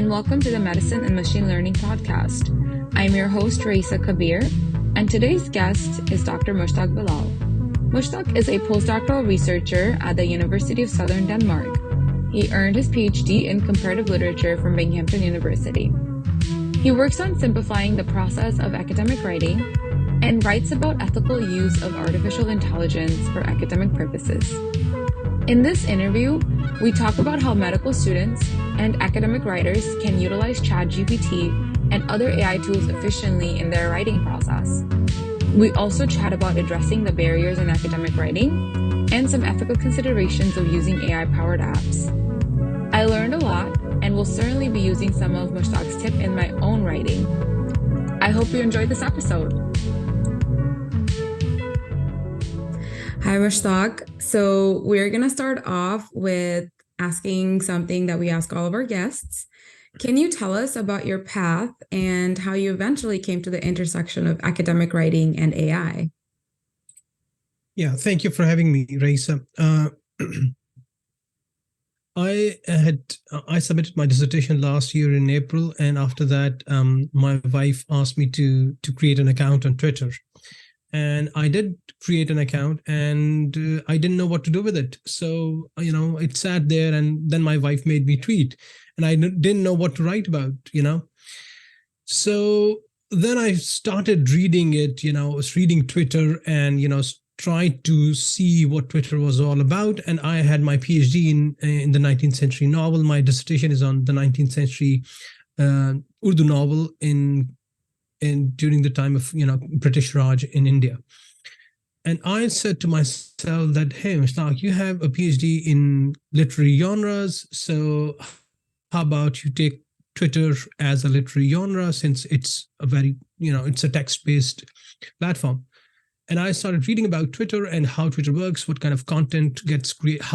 and welcome to the Medicine and Machine Learning Podcast. I'm your host, Raisa Kabir, and today's guest is Dr. Mushtaq Bilal. Mushtaq is a postdoctoral researcher at the University of Southern Denmark. He earned his PhD in comparative literature from Binghamton University. He works on simplifying the process of academic writing and writes about ethical use of artificial intelligence for academic purposes. In this interview, we talk about how medical students and academic writers can utilize ChatGPT and other AI tools efficiently in their writing process. We also chat about addressing the barriers in academic writing and some ethical considerations of using AI-powered apps. I learned a lot and will certainly be using some of Mushtaq's tips in my own writing. I hope you enjoyed this episode. Hi, Mushtaq. So we're going to start off with asking something that we ask all of our guests. Can you tell us about your path and how you eventually came to the intersection of academic writing and AI? Yeah, thank you for having me, Raisa. I submitted my dissertation last year in April, and after that, my wife asked me to create an account on Twitter. And I did create an account, and I didn't know what to do with it. So, it sat there, and then my wife made me tweet, and I didn't know what to write about, So then I started reading it, I was reading Twitter and, tried to see what Twitter was all about. And I had my PhD in the 19th century novel. My dissertation is on the 19th century Urdu novel during the time of British Raj in India. And I said to myself that, hey, Mushtaq, you have a PhD in literary genres, so how about you take Twitter as a literary genre, since it's a very, it's a text-based platform. And I started reading about Twitter and how Twitter works, what kind of content gets created,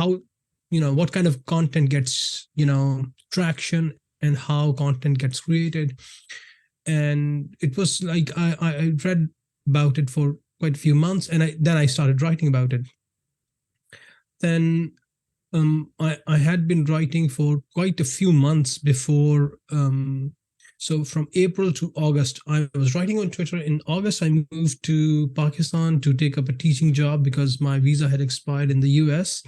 what kind of content gets, traction, and how content gets created. And it was like I read about it for quite a few months, and then I started writing about it. Then I had been writing for quite a few months before. So from April to August, I was writing on Twitter. In August, I moved to Pakistan to take up a teaching job because my visa had expired in the US.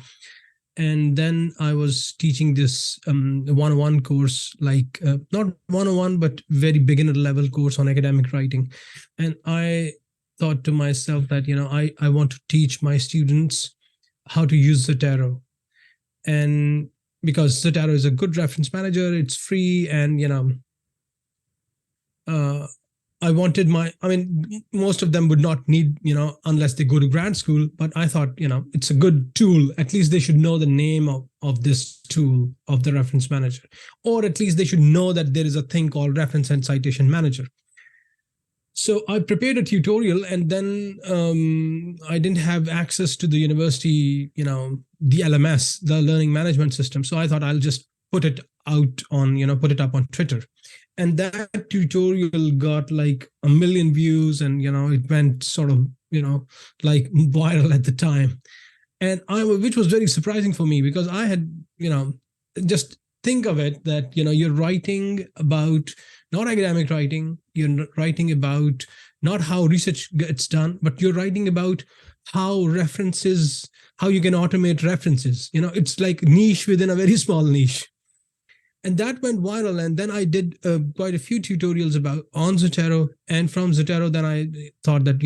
And then I was teaching this 101 course, like not 101, but very beginner level course on academic writing. And I thought to myself that, I want to teach my students how to use Zotero. And because Zotero is a good reference manager, it's free, and, I wanted most of them would not need, unless they go to grad school, but I thought, it's a good tool. At least they should know the name of this tool, of the reference manager, or at least they should know that there is a thing called reference and citation manager. So I prepared a tutorial, and then I didn't have access to the university, the LMS, the learning management system. So I thought I'll just put it up on Twitter. And that tutorial got like 1 million views, and, it went sort of, like viral at the time. And which was very surprising for me, because I had, just think of it that, you're writing about not academic writing, you're writing about not how research gets done, but you're writing about how you can automate references. It's like niche within a very small niche. And that went viral. And then I did quite a few tutorials on Zotero. And from Zotero, then I thought that,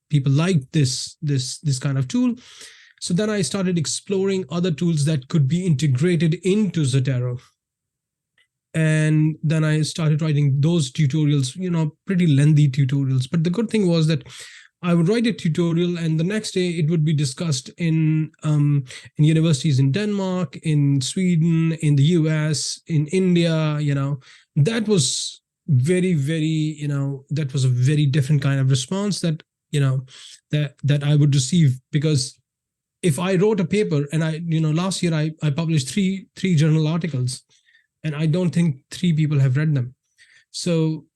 people liked this kind of tool. So then I started exploring other tools that could be integrated into Zotero. And then I started writing those tutorials, pretty lengthy tutorials. But the good thing was that I would write a tutorial, and the next day it would be discussed in universities in Denmark, in Sweden, in the US, in India. That was very, very, that was a very different kind of response that I would receive. Because if I wrote a paper, and last year I published three journal articles, and I don't think 3 people have read them. So,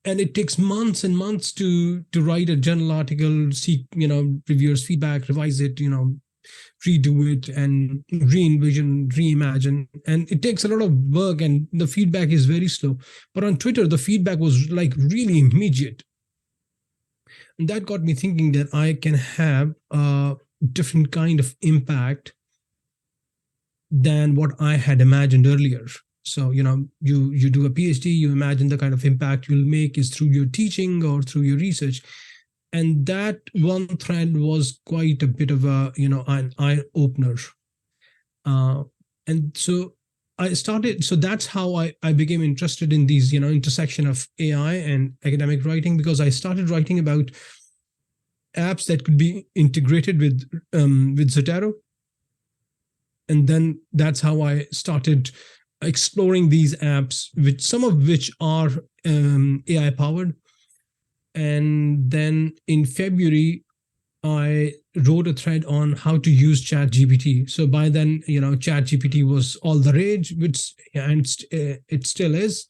and it takes months and months to write a journal article, seek, reviewers' feedback, revise it, redo it and re-envision, reimagine. And it takes a lot of work and the feedback is very slow. But on Twitter, the feedback was like really immediate. And that got me thinking that I can have a different kind of impact than what I had imagined earlier. So, you do a PhD, you imagine the kind of impact you'll make is through your teaching or through your research. And that one thread was quite a bit of an eye opener. And so that's how I became interested in these, intersection of AI and academic writing, because I started writing about apps that could be integrated with Zotero. And then that's how I started exploring these apps, some of which are AI powered. And then in February, I wrote a thread on how to use ChatGPT. So by then, ChatGPT was all the rage, and it still is.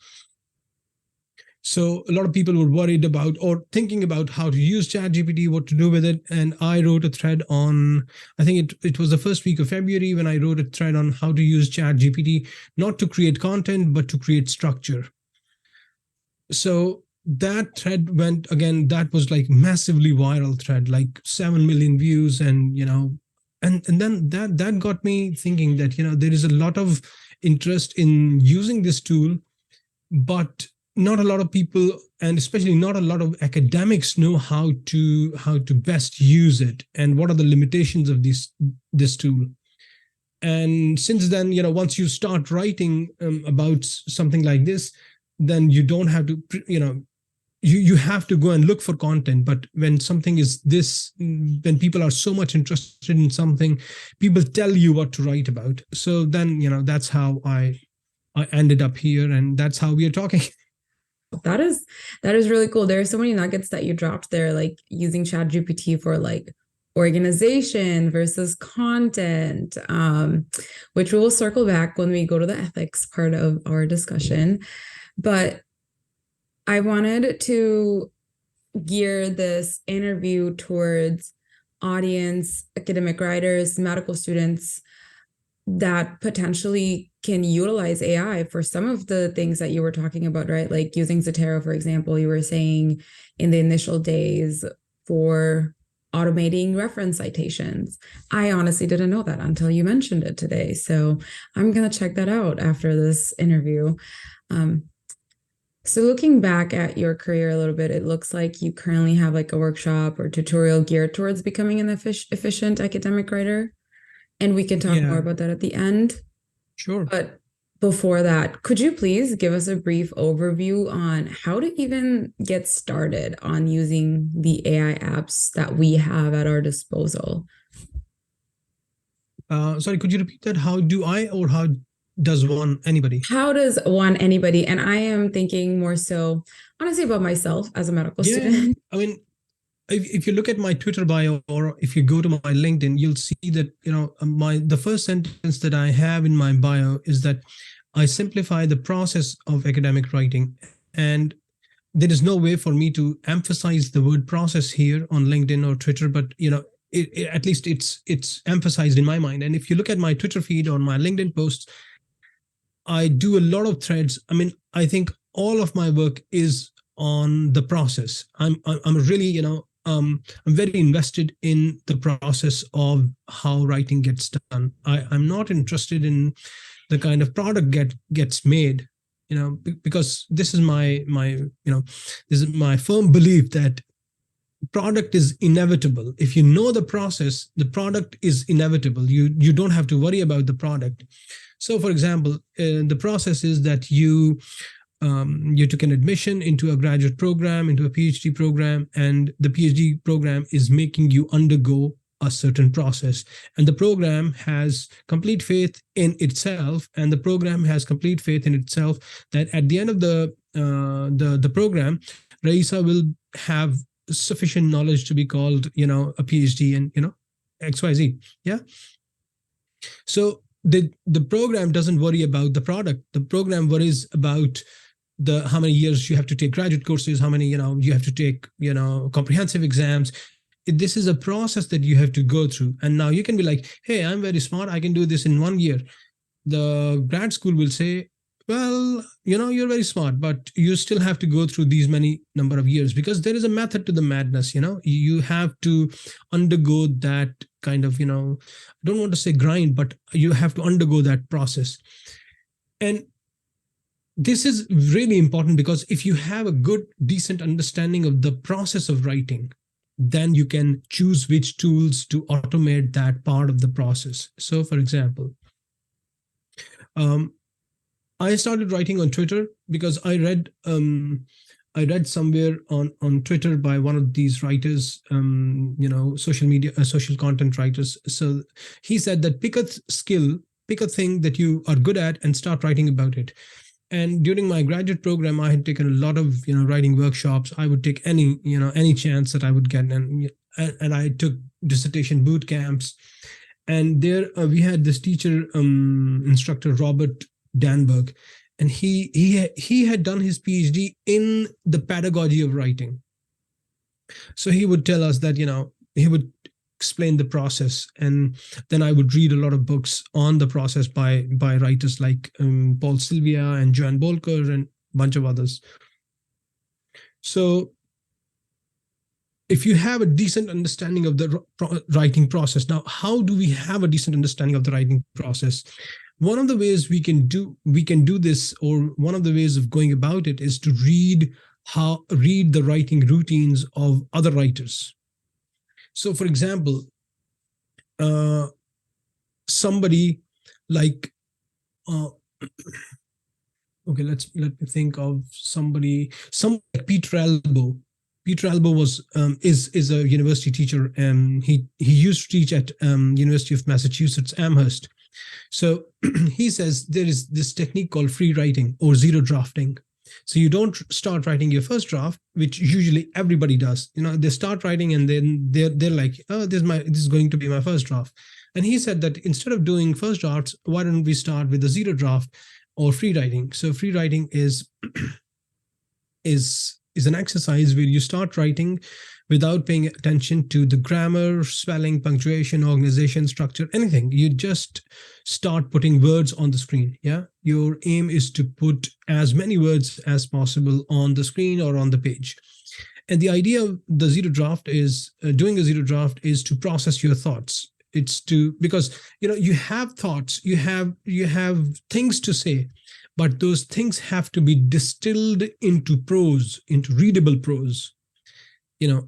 So a lot of people were worried about or thinking about how to use ChatGPT, what to do with it. And I wrote a thread on, I think it was the first week of February when I wrote a thread on how to use ChatGPT, not to create content, but to create structure. So that thread went, again, that was like massively viral thread, like 7 million views. And, and then that got me thinking that, there is a lot of interest in using this tool, but not a lot of people, and especially not a lot of academics, know how to best use it and what are the limitations of this tool. And since then, once you start writing about something like this, then you don't have to, you have to go and look for content. But when something is this, when people are so much interested in something, people tell you what to write about. So then, that's how I ended up here, and that's how we are talking. That is really cool. There are so many nuggets that you dropped there, like using ChatGPT for like organization versus content, which we will circle back when we go to the ethics part of our discussion. But I wanted to gear this interview towards audience, academic writers, medical students that potentially can utilize AI for some of the things that you were talking about, right? Like using Zotero, for example, you were saying in the initial days for automating reference citations. I honestly didn't know that until you mentioned it today. So I'm going to check that out after this interview. So looking back at your career a little bit, it looks like you currently have like a workshop or tutorial geared towards becoming an efficient academic writer. And we can talk more about that at the end. Sure. But before that, could you please give us a brief overview on how to even get started on using the AI apps that we have at our disposal? Sorry, could you repeat that? How do I, or how does anybody? How does anybody? And I am thinking more so, honestly, about myself as a medical student. I mean, if you look at my Twitter bio, or if you go to my LinkedIn, you'll see that, the first sentence that I have in my bio is that I simplify the process of academic writing. And there is no way for me to emphasize the word process here on LinkedIn or Twitter, but, at least it's emphasized in my mind. And if you look at my Twitter feed or my LinkedIn posts, I do a lot of threads. I mean, I think all of my work is on the process. I'm really, I'm very invested in the process of how writing gets done. I'm not interested in the kind of product gets made, because this is my this is my firm belief that product is inevitable. If you know the process, the product is inevitable. You don't have to worry about the product. So, for example, the process is that you took an admission into a graduate program, into a PhD program, and the PhD program is making you undergo a certain process. And the program has complete faith in itself, and the program has complete faith in itself that at the end of the program, Raisa will have sufficient knowledge to be called, a PhD in, XYZ. Yeah. So the program doesn't worry about the product. The program worries about how many years you have to take graduate courses, how many, you have to take, comprehensive exams. this is a process that you have to go through. And now you can be like, hey, I'm very smart, I can do this in 1 year. The grad school will say, well, you're very smart, but you still have to go through these many number of years, because there is a method to the madness. You have to undergo that kind of, I don't want to say grind, but you have to undergo that process. And this is really important, because if you have a good, decent understanding of the process of writing, then you can choose which tools to automate that part of the process. So, for example, I started writing on Twitter because I read somewhere on Twitter by one of these writers, social media, social content writers. So he said that pick a skill, pick a thing that you are good at, and start writing about it. And during my graduate program, I had taken a lot of writing workshops. I would take any chance that I would get, and I took dissertation boot camps. And there we had this teacher, instructor Robert Danberg, and he had done his PhD in the pedagogy of writing. So he would tell us that he would explain the process, and then I would read a lot of books on the process by writers like Paul Sylvia and Joanne Bolker and a bunch of others. So if you have a decent understanding of the writing process, now how do we have a decent understanding of the writing process? One of the ways we can do this, or one of the ways of going about it, is to read the writing routines of other writers. So, for example, somebody like, let me think of somebody like Peter Albo. Peter Albo is a university teacher, and he used to teach at University of Massachusetts Amherst. So he says there is this technique called free writing or zero drafting. So you don't start writing your first draft, which usually everybody does. They start writing and then they're like, oh, this is going to be my first draft. And he said that instead of doing first drafts, why don't we start with a zero draft or free writing? So free writing is an exercise where you start writing without paying attention to the grammar, spelling, punctuation, organization, structure, anything. You just start putting words on the screen. Yeah. Your aim is to put as many words as possible on the screen or on the page. And the idea of the zero draft is doing a zero draft is to process your thoughts. It's because you have thoughts, you have things to say, but those things have to be distilled into prose, into readable prose.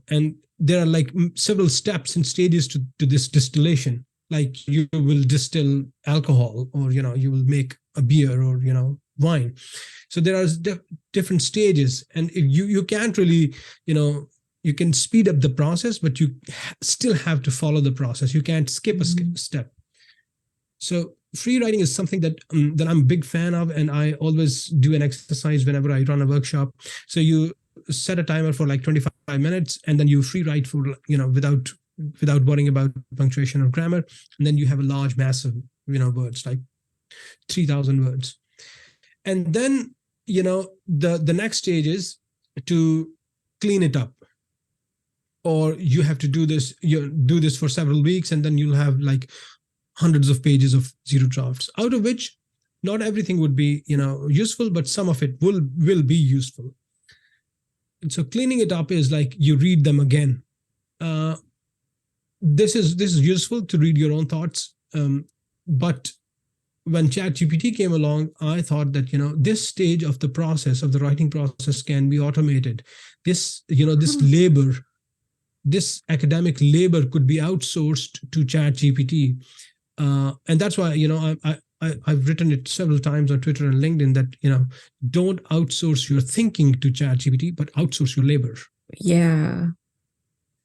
And there are like several steps and stages to this distillation. Like you will distill alcohol, or you will make a beer, or wine. So there are different stages, and if you can't really you can speed up the process, but you still have to follow the process. You can't skip a step. So free writing is something that I'm a big fan of, and I always do an exercise whenever I run a workshop. So you set a timer for like 25 minutes, and then you free write for without worrying about punctuation or grammar, and then you have a large mass of words, like 3,000 words. And then the next stage is to clean it up, or you have to do this for several weeks, and then you'll have like hundreds of pages of zero drafts, out of which not everything would be useful, but some of it will be useful. And so cleaning it up is like you read them again. This is useful to read your own thoughts. But when ChatGPT came along, I thought that this stage of the process, of the writing process, can be automated. This labor, this academic labor, could be outsourced to ChatGPT, and that's why I've written it several times on Twitter and LinkedIn that don't outsource your thinking to ChatGPT, but outsource your labor. Yeah.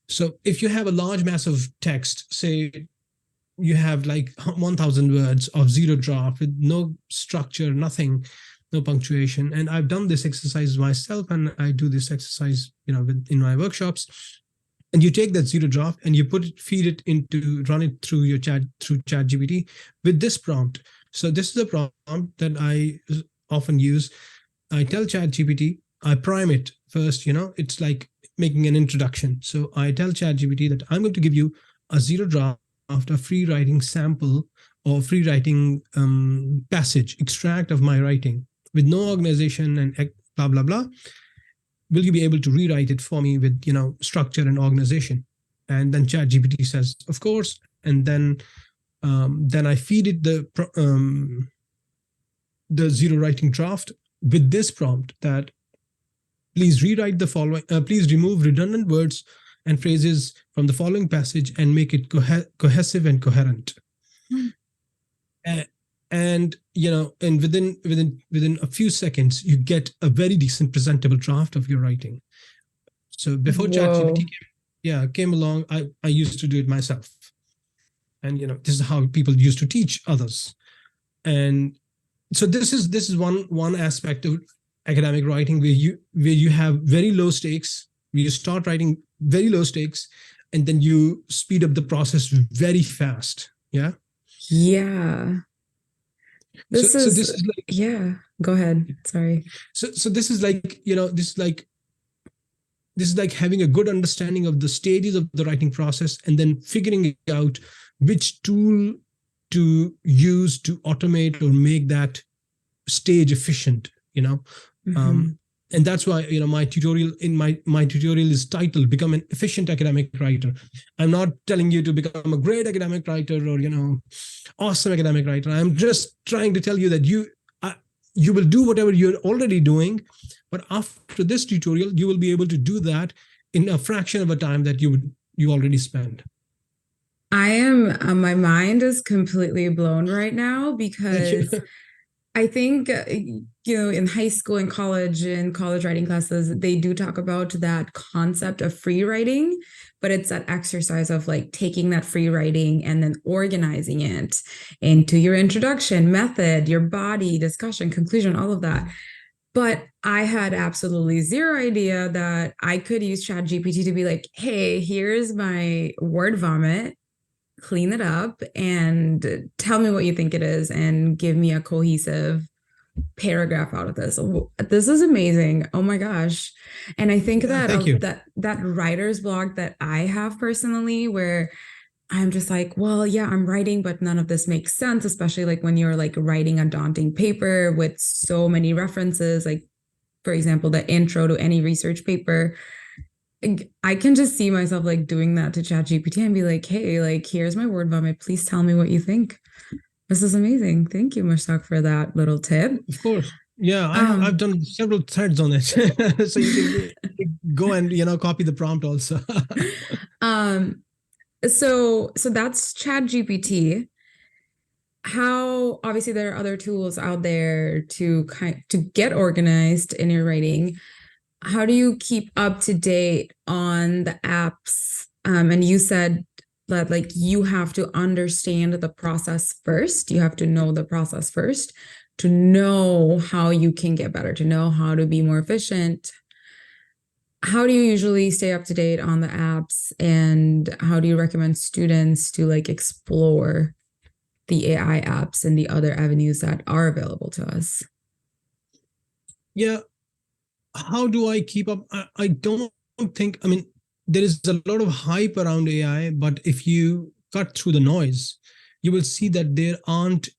So if you have a large mass of text, say you have like 1,000 words of zero draft with no structure, nothing, no punctuation, and I've done this exercise myself, and I do this exercise in my workshops. And you take that zero draft and you run it through ChatGPT with this prompt. So this is a prompt that I often use. I tell ChatGPT, I prime it first, it's like making an introduction. So I tell ChatGPT that I'm going to give you a zero draft, a free writing sample or free writing passage, extract of my writing with no organization and blah, blah, blah. Will you be able to rewrite it for me with, structure and organization? And then ChatGPT says, of course. And then I feed it the zero writing draft with this prompt that please rewrite the following, please remove redundant words and phrases from the following passage and make it cohesive and coherent. And within a few seconds, you get a very decent presentable draft of your writing. So before ChatGPT came along, I used to do it myself. And this is how people used to teach others. And so this is one aspect of academic writing where you have very low stakes, where you start writing very low stakes, and then you speed up the process very fast. Yeah. Yeah. This is like, go ahead. Sorry. So this is like, this is like having a good understanding of the stages of the writing process and then figuring out which tool to use to automate or make that stage efficient, and that's why, my tutorial my tutorial is titled Become an Efficient Academic Writer. I'm not telling you to become a great academic writer or, awesome academic writer. I'm just trying to tell you that you will do whatever you're already doing, but after this tutorial, you will be able to do that in a fraction of a time that you already spend. My mind is completely blown right now because I think, in high school and college writing classes, they do talk about that concept of free writing, but it's that exercise of like taking that free writing and then organizing it into your introduction, method, your body, discussion, conclusion, all of that. But I had absolutely zero idea that I could use ChatGPT to be like, hey, here's my word vomit. Clean it up and tell me what you think it is and give me a cohesive paragraph out of this. This is amazing. Oh my gosh. And I think that writer's block that I have personally, where I'm just like, well, yeah, I'm writing, but none of this makes sense, especially like when you're like writing a daunting paper with so many references, like, for example, the intro to any research paper. I can just see myself like doing that to ChatGPT and be like, hey, like, here's my word vomit. Please tell me what you think. This is amazing. Thank you, Mushtaq, for that little tip. Of course. Yeah, I've done several threads on it. So you can go and, copy the prompt also. So that's ChatGPT. How, obviously there are other tools out there to get organized in your writing. How do you keep up to date on the apps? And you said that like you have to understand the process first. You have to know the process first to know how you can get better, to know how to be more efficient. How do you usually stay up to date on the apps, and how do you recommend students to like explore the AI apps and the other avenues that are available to us? Yeah. How do I keep up? I don't think, there is a lot of hype around AI, but if you cut through the noise, you will see that there aren't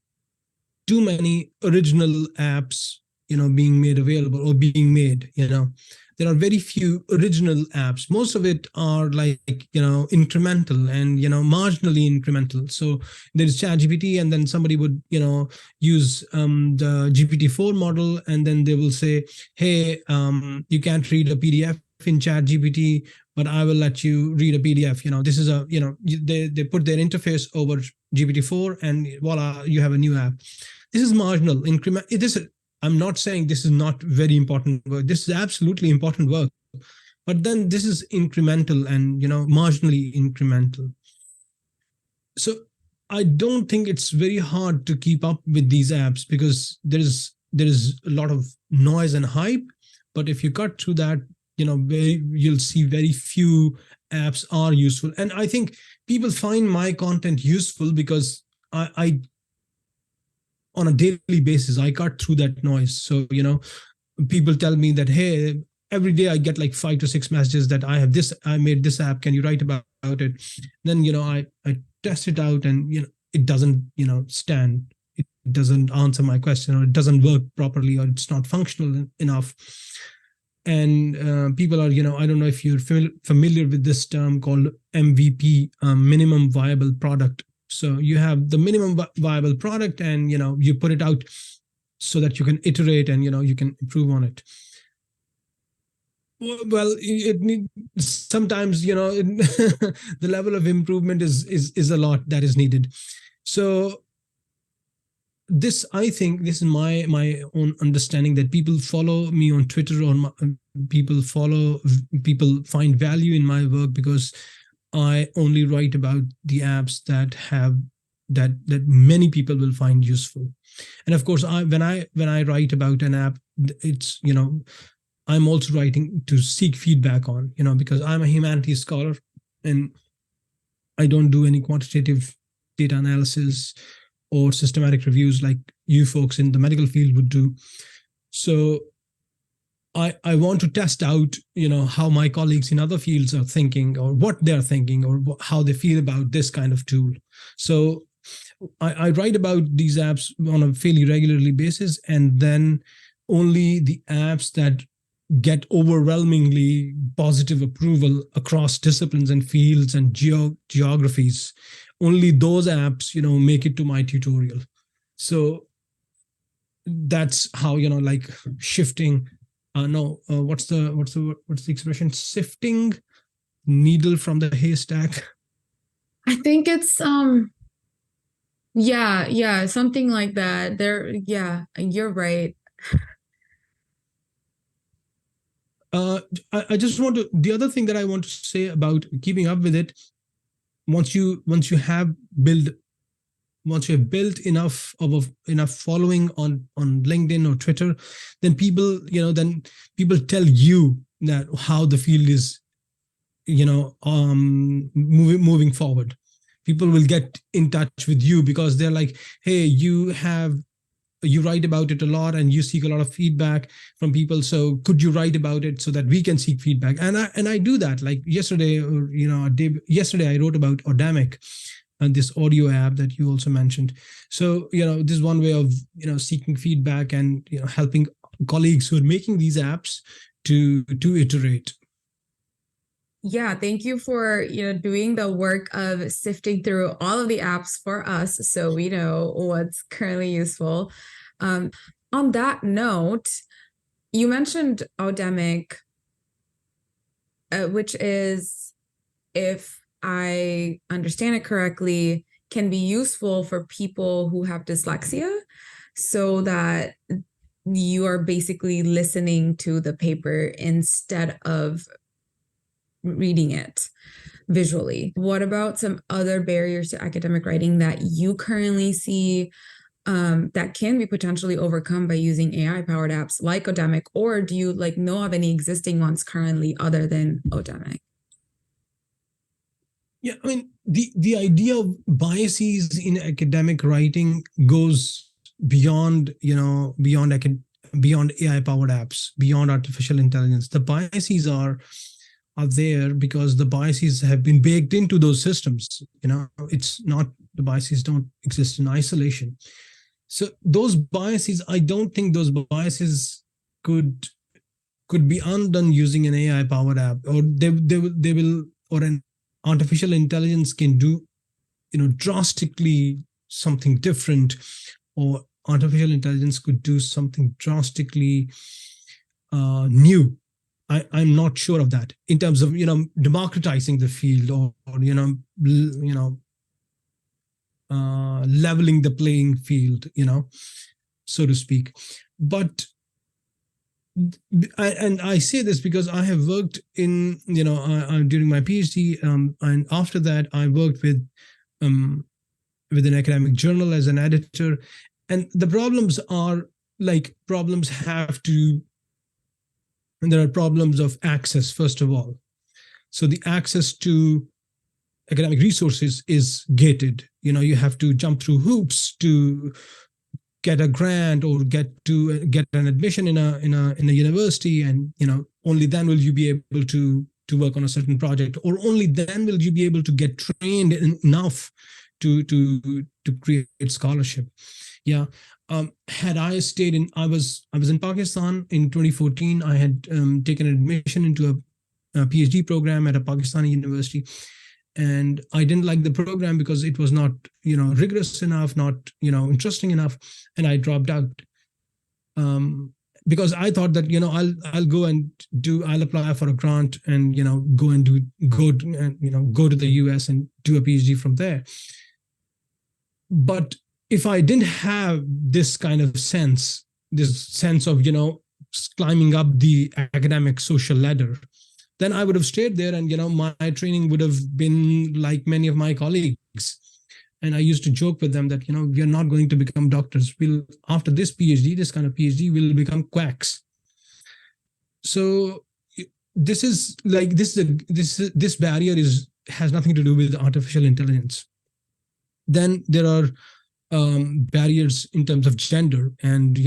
too many original apps, being made available or being made, There are very few original apps. Most of it are like, incremental and, marginally incremental. So there's ChatGPT, and then somebody would, use the GPT-4 model, and then they will say, hey, you can't read a PDF in ChatGPT, but I will let you read a PDF. This is they put their interface over GPT-4 and voila, you have a new app. This is marginal increment. I'm not saying this is not very important work. This is absolutely important work. But then this is incremental and, marginally incremental. So I don't think it's very hard to keep up with these apps because there is a lot of noise and hype. But if you cut through that, you'll see very few apps are useful. And I think people find my content useful because I on a daily basis, I cut through that noise. So, people tell me that, hey, every day I get like 5 to 6 messages that I made this app, can you write about it? Then I test it out, and it doesn't stand, it doesn't answer my question, or it doesn't work properly, or it's not functional enough. And people are, I don't know if you're familiar with this term called MVP, minimum viable product. So you have the minimum viable product, and you put it out so that you can iterate, and you can improve on it. Well, sometimes the level of improvement is a lot that is needed. So I think this is my own understanding, that people follow me on Twitter, or people find value in my work because I only write about the apps that many people will find useful. And of course, when I write about an app, it's I'm also writing to seek feedback on, because I'm a humanities scholar, and I don't do any quantitative data analysis or systematic reviews like you folks in the medical field would do. So I want to test out, how my colleagues in other fields are thinking, or what they're thinking, or how they feel about this kind of tool. So I write about these apps on a fairly regularly basis, and then only the apps that get overwhelmingly positive approval across disciplines and fields and geographies, only those apps, make it to my tutorial. So that's how, like shifting, what's the expression? Sifting needle from the haystack. I think it's, yeah, something like that. Yeah, you're right. I just want to, the other thing that I want to say about keeping up with it, once you have built enough following on LinkedIn or Twitter, then people tell you that how the field is, moving forward. People will get in touch with you because they're like, hey, you write about it a lot, and you seek a lot of feedback from people. So could you write about it so that we can seek feedback? And I do that. Like yesterday, yesterday I wrote about Audamic, and this audio app that you also mentioned. So this is one way of seeking feedback and helping colleagues who are making these apps to iterate. Yeah, thank you for doing the work of sifting through all of the apps for us, so we know what's currently useful. On that note, you mentioned Audamic, which is, if I understand it correctly, can be useful for people who have dyslexia, so that you are basically listening to the paper instead of reading it visually. What about some other barriers to academic writing that you currently see that can be potentially overcome by using AI-powered apps like Audamic, or do you know of any existing ones currently other than Audamic? Yeah, I mean, the idea of biases in academic writing goes beyond AI-powered apps, beyond artificial intelligence. The biases are there because the biases have been baked into those systems. It's not, the biases don't exist in isolation. So those biases, I don't think those biases could be undone using an AI-powered app, or they will, or an artificial intelligence can do, drastically something different, or artificial intelligence could do something drastically new. I'm not sure of that in terms of democratizing the field, or leveling the playing field, so to speak. But I say this because I have worked in during my PhD, and after that I worked with an academic journal as an editor, and the problems are and there are problems of access, first of all. So the access to academic resources is gated. You have to jump through hoops to get a grant or get an admission in a university, and only then will you be able to work on a certain project, or only then will you be able to get trained enough to create scholarship. Yeah. Had I stayed in, I was in Pakistan in 2014. I had taken admission into a PhD program at a Pakistani university, and I didn't like the program because it was not rigorous enough, not interesting enough, and I dropped out. Because I thought that I'll go and I'll apply for a grant and go to the US and do a PhD from there. But if I didn't have this kind of sense of climbing up the academic social ladder, then I would have stayed there, and my training would have been like many of my colleagues. And I used to joke with them that we are not going to become doctors. We'll, after this PhD, this kind of PhD, we'll become quacks. So this barrier has nothing to do with artificial intelligence. Then there are barriers in terms of gender and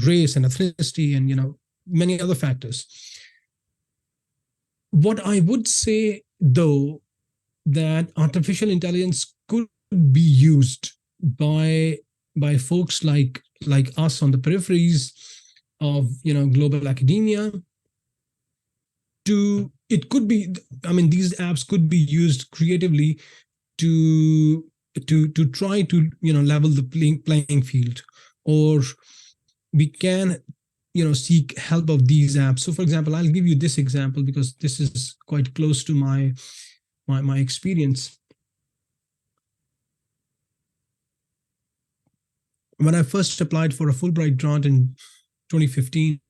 race and ethnicity and many other factors. What I would say, though, that artificial intelligence could be used by folks like us on the peripheries of global academia. It could be, these apps could be used creatively to try to level the playing field, or we can seek help of these apps. So, for example, I'll give you this example because this is quite close to my experience. When I first applied for a Fulbright grant in 2015,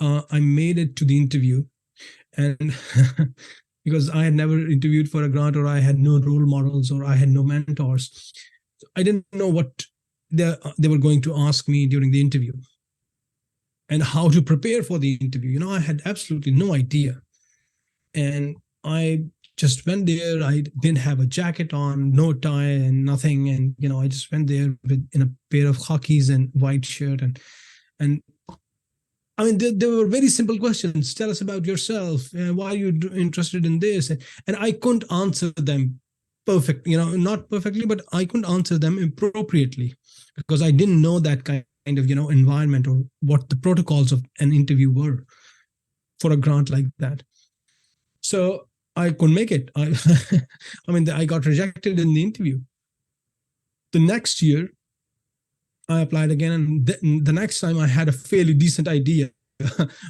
I made it to the interview, and because I had never interviewed for a grant, or I had no role models, or I had no mentors, I didn't know what they were going to ask me during the interview and how to prepare for the interview. I had absolutely no idea. And I just went there. I didn't have a jacket on, no tie and nothing. And, I just went there in a pair of khakis and white shirt. And there were very simple questions. Tell us about yourself. Why are you interested in this? And I couldn't answer them perfect, not perfectly, but I couldn't answer them appropriately because I didn't know that kind of, environment or what the protocols of an interview were for a grant like that. So I couldn't make it. I got rejected in the interview. The next year, I applied again, and the next time I had a fairly decent idea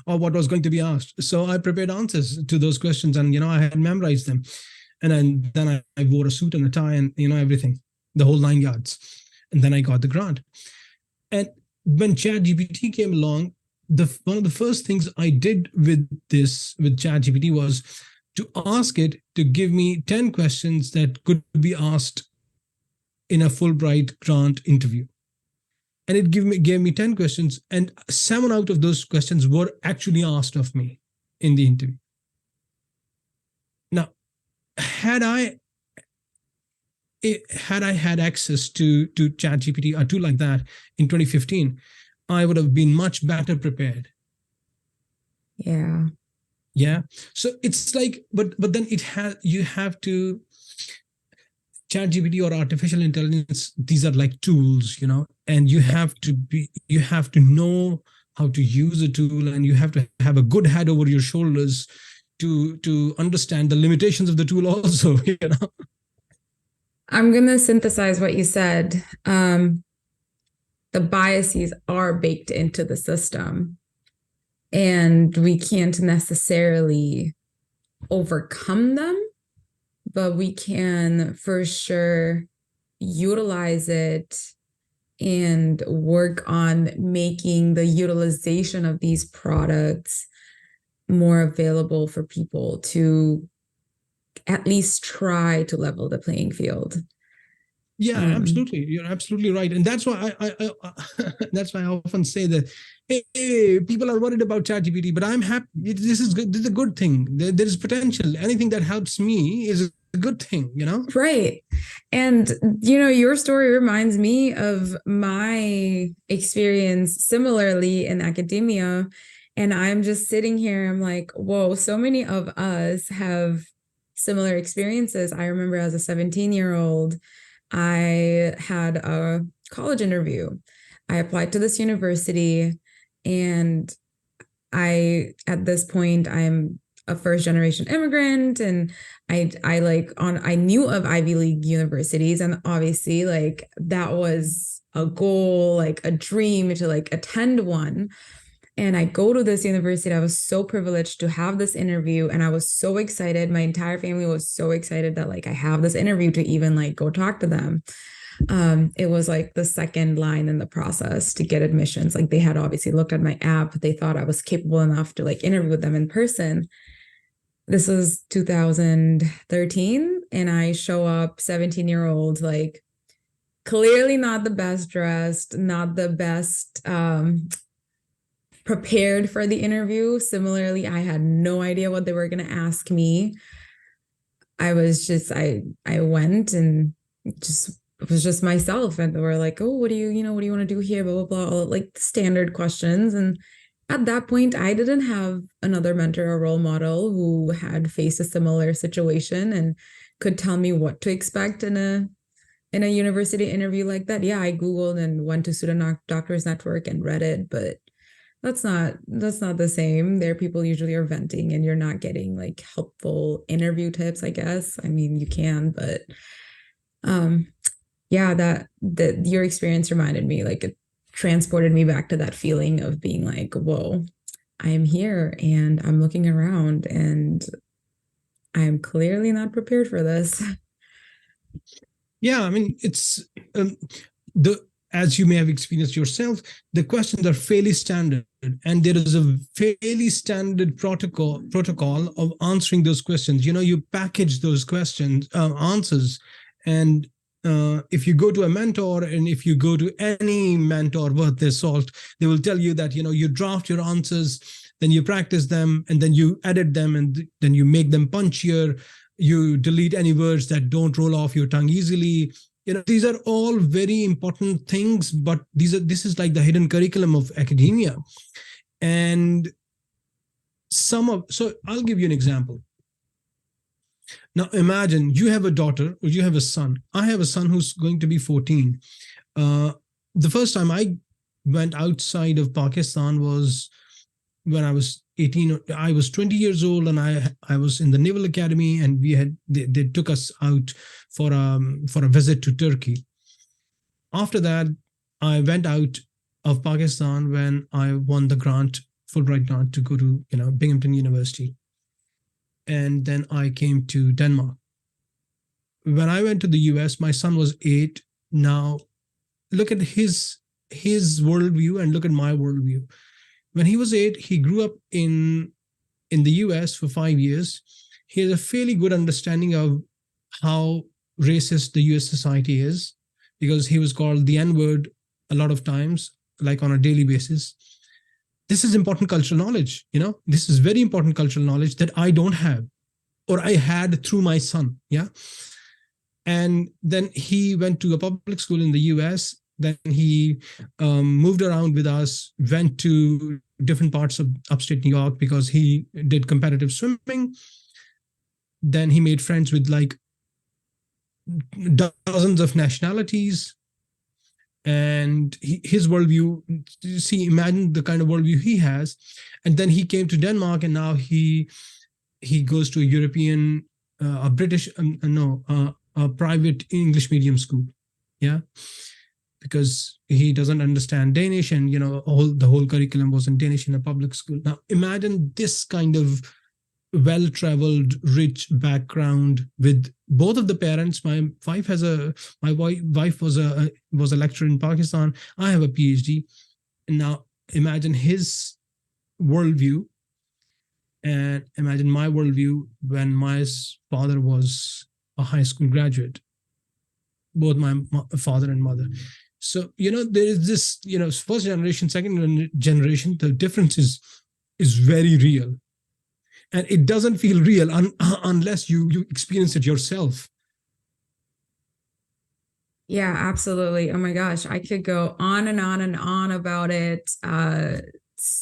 of what was going to be asked. So I prepared answers to those questions, and I had memorized them. And then I wore a suit and a tie and everything, the whole 9 yards. And then I got the grant. And when ChatGPT came along, one of the first things I did with ChatGPT was to ask it to give me 10 questions that could be asked in a Fulbright grant interview. And it gave me 10 questions, and 7 out of those questions were actually asked of me in the interview. Now, had I had access to ChatGPT, a tool like that in 2015, I would have been much better prepared. Yeah. Yeah. So it's like, but then you have to, ChatGPT or artificial intelligence, these are like tools, and you have to know how to use a tool, and you have to have a good head over your shoulders to understand the limitations of the tool also, I'm going to synthesize what you said. The biases are baked into the system, and we can't necessarily overcome them, but we can for sure utilize it and work on making the utilization of these products more available for people to at least try to level the playing field. Yeah, absolutely. You're absolutely right. And that's why I that's why I often say that, hey, people are worried about ChatGPT, but I'm happy. This is good. This is a good thing. There is potential. Anything that helps me is a good thing, Right. And, your story reminds me of my experience similarly in academia. And I'm just sitting here, I'm like, whoa, so many of us have similar experiences. I remember as a 17-year-old, I had a college interview. I applied to this university, and at this point, I'm a first generation immigrant, and I knew of Ivy League universities, and obviously like that was a goal, like a dream to like attend one. And I go to this university. I was so privileged to have this interview, and I was so excited. My entire family was so excited that like I have this interview to even like go talk to them. It was like the second line in the process to get admissions. Like they had obviously looked at my app. They thought I was capable enough to like interview with them in person. This was 2013, and I show up 17-year-old, like clearly not the best dressed, not the best prepared for the interview. Similarly, I had no idea what they were going to ask me. I went and just it was just myself, and they were like, oh, what do you want to do here? Blah, blah, blah, all like standard questions. And at that point, I didn't have another mentor or role model who had faced a similar situation and could tell me what to expect in a university interview like that. Yeah, I Googled and went to Student Doctors Network and read it, but that's not the same. There, people usually are venting, and you're not getting like helpful interview tips, I guess. I mean, you can, but yeah, that your experience reminded me, like it transported me back to that feeling of being like, whoa, I am here and I'm looking around and I'm clearly not prepared for this. Yeah, I mean, it's as you may have experienced yourself, the questions are fairly standard, and there is a fairly standard protocol of answering those questions. You package those questions, answers, and if you go to a mentor, and if you go to any mentor worth their salt, they will tell you that, you draft your answers, then you practice them, and then you edit them, and then you make them punchier. You delete any words that don't roll off your tongue easily. These are all very important things, but this is like the hidden curriculum of academia. And so I'll give you an example. Now, imagine you have a daughter or you have a son. I have a son who's going to be 14. The first time I went outside of Pakistan was when I was 18. I was 20 years old, and I was in the Naval Academy, and they took us out for a visit to Turkey. After that, I went out of Pakistan when I won the Fulbright grant to go to Binghamton University. And then I came to Denmark. When I went to the US, my son was 8. Now, look at his worldview and look at my worldview. When he was 8, he grew up in the US for 5 years. He has a fairly good understanding of how racist the US society is, because he was called the N-word a lot of times, like on a daily basis. This is important cultural knowledge, this is very important cultural knowledge that I don't have, or I had through my son. Yeah. And then he went to a public school in the US. Then he moved around with us, went to different parts of upstate New York because he did comparative swimming. Then he made friends with like dozens of nationalities. And his worldview, imagine the kind of worldview he has. And then he came to Denmark, and now he goes to a European, a British, a private English medium school. Yeah. Because he doesn't understand Danish, and the whole curriculum was in Danish in a public school. Now imagine this kind of well-traveled, rich background with both of the parents. My wife was a lecturer in Pakistan. I have a PhD. And now imagine his worldview, and imagine my worldview when my father was a high school graduate, both my father and mother. So, there is this, first generation, second generation, the difference is very real. And it doesn't feel real unless you experience it yourself. Yeah, absolutely. Oh my gosh, I could go on and on and on about it.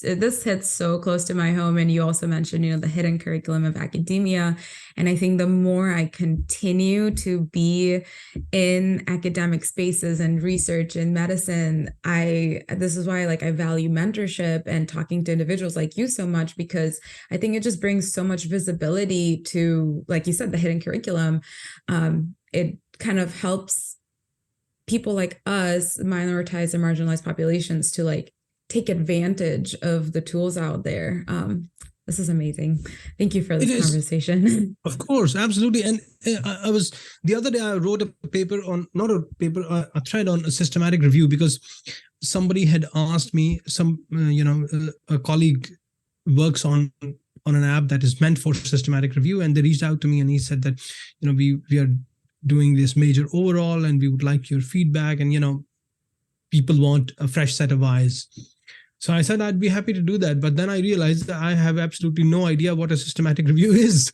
This hits so close to my home. And you also mentioned, the hidden curriculum of academia. And I think the more I continue to be in academic spaces and research in medicine, this is why I value mentorship and talking to individuals like you so much, because I think it just brings so much visibility to, like you said, the hidden curriculum. It kind of helps people like us, minoritized and marginalized populations, to take advantage of the tools out there. This is amazing. Thank you for this conversation. Of course, absolutely. And I was, the other day, I wrote a paper on, not a paper, a thread on a systematic review, because somebody had asked me, a colleague works on an app that is meant for systematic review. And they reached out to me and he said that, we are doing this major overhaul and we would like your feedback. And, people want a fresh set of eyes. So I said, I'd be happy to do that. But then I realized that I have absolutely no idea what a systematic review is.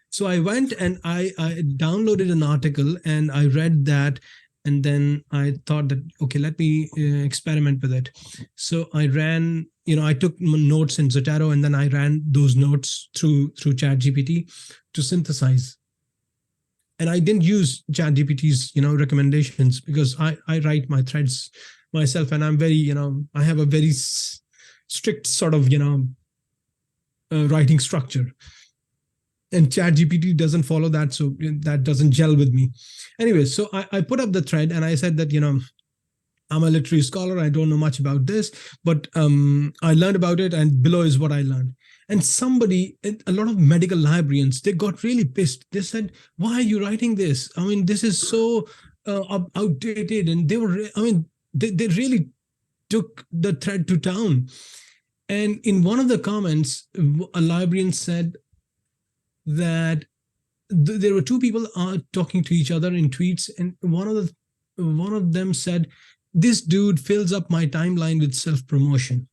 So I went and I downloaded an article and I read that. And then I thought that, okay, let me experiment with it. So I ran, I took notes in Zotero and then I ran those notes through ChatGPT to synthesize. And I didn't use ChatGPT's, recommendations, because I write my threads myself, and I'm very, I have a very strict sort of, writing structure. And ChatGPT doesn't follow that, so that doesn't gel with me. Anyway, so I put up the thread and I said that, I'm a literary scholar. I don't know much about this, but I learned about it, and below is what I learned. And a lot of medical librarians, they got really pissed. They said, why are you writing this? I mean, this is so outdated. And they really took the thread to town. And in one of the comments, a librarian said that there were two people talking to each other in tweets. And one of them said, this dude fills up my timeline with self-promotion.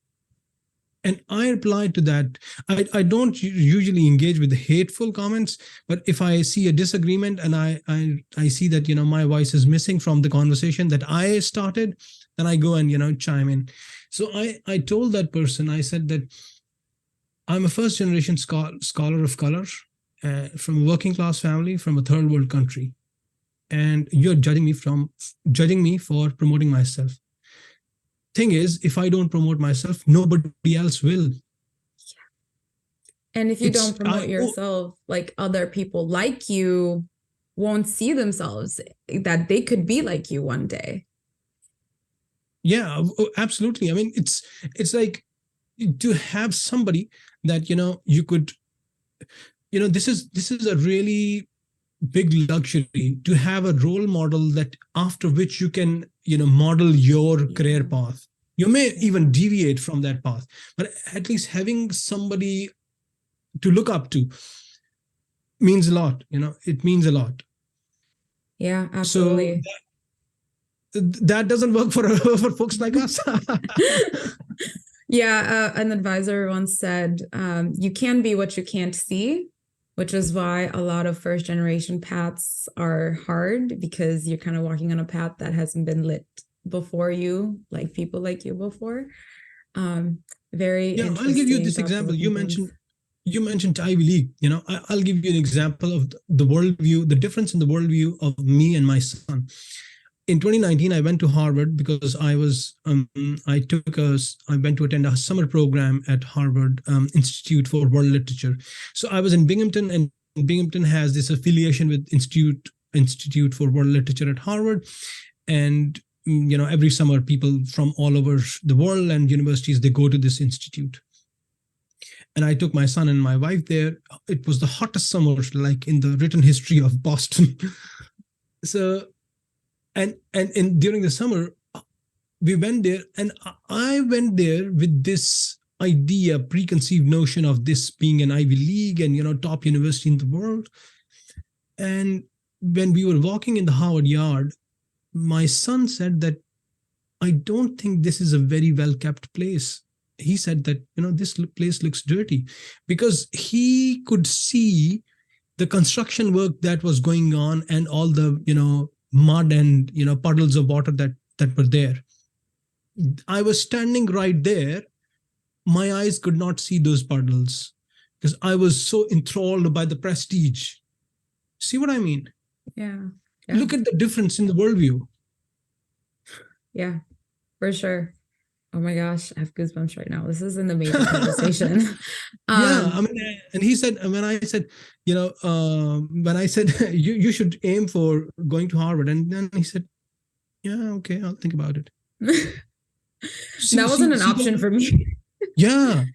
And I replied to that. I don't usually engage with the hateful comments, but if I see a disagreement and I see that, my voice is missing from the conversation that I started, then I go and, chime in. So I told that person, I said that I'm a first generation scholar of color from a working class family from a third world country. And you're judging me for promoting myself. Thing is, if I don't promote myself, nobody else will. And if you don't promote yourself, other people like you won't see themselves that they could be like you one day. Yeah, absolutely. I mean, it's like to have somebody that, you could, this is a really big luxury to have a role model that after which you can, model your career path. You may even deviate from that path, but at least having somebody to look up to means a lot. It means a lot. Yeah, absolutely. So that doesn't work for folks like us. Yeah, an advisor once said, you can be what you can't see, which is why a lot of first generation paths are hard, because you're kind of walking on a path that hasn't been lit before you, like people like you before. Very interesting. I'll give you this example. You mentioned Ivy League. I'll give you an example of the worldview, the difference in the worldview of me and my son. In 2019, I went to Harvard because I went to attend a summer program at Harvard Institute for World Literature. So I was in Binghamton, and Binghamton has this affiliation with Institute for World Literature at Harvard. And, every summer people from all over the world and universities, they go to this institute. And I took my son and my wife there. It was the hottest summer, in the written history of Boston. So, and during the summer, we went there, and I went there with this idea, preconceived notion of this being an Ivy League and, top university in the world. And when we were walking in the Howard Yard, my son said that, I don't think this is a very well-kept place. he said that, this place looks dirty, because he could see the construction work that was going on and all the, mud and, puddles of water that were there. I was standing right there. My eyes could not see those puddles because I was so enthralled by the prestige. See what I mean? Yeah. Look at the difference in the worldview. Yeah, for sure. Oh my gosh, I have goosebumps right now. This is an amazing conversation. Yeah, I mean, and he said, when I said, you should aim for going to Harvard, and then he said, yeah, okay, I'll think about it. That wasn't an option for me. Yeah,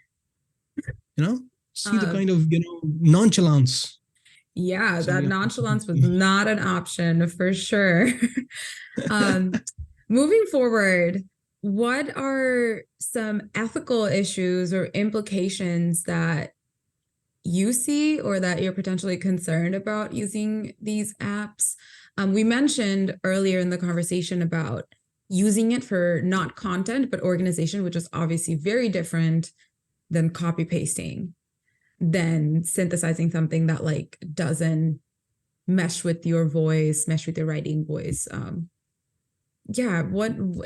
see the kind of nonchalance. Yeah, that nonchalance was not an option for sure. Moving forward, what are some ethical issues or implications that you see or that you're potentially concerned about using these apps? We mentioned earlier in the conversation about using it for not content, but organization, which is obviously very different than copy pasting, than synthesizing something that like doesn't mesh with your voice, mesh with your writing voice. Yeah,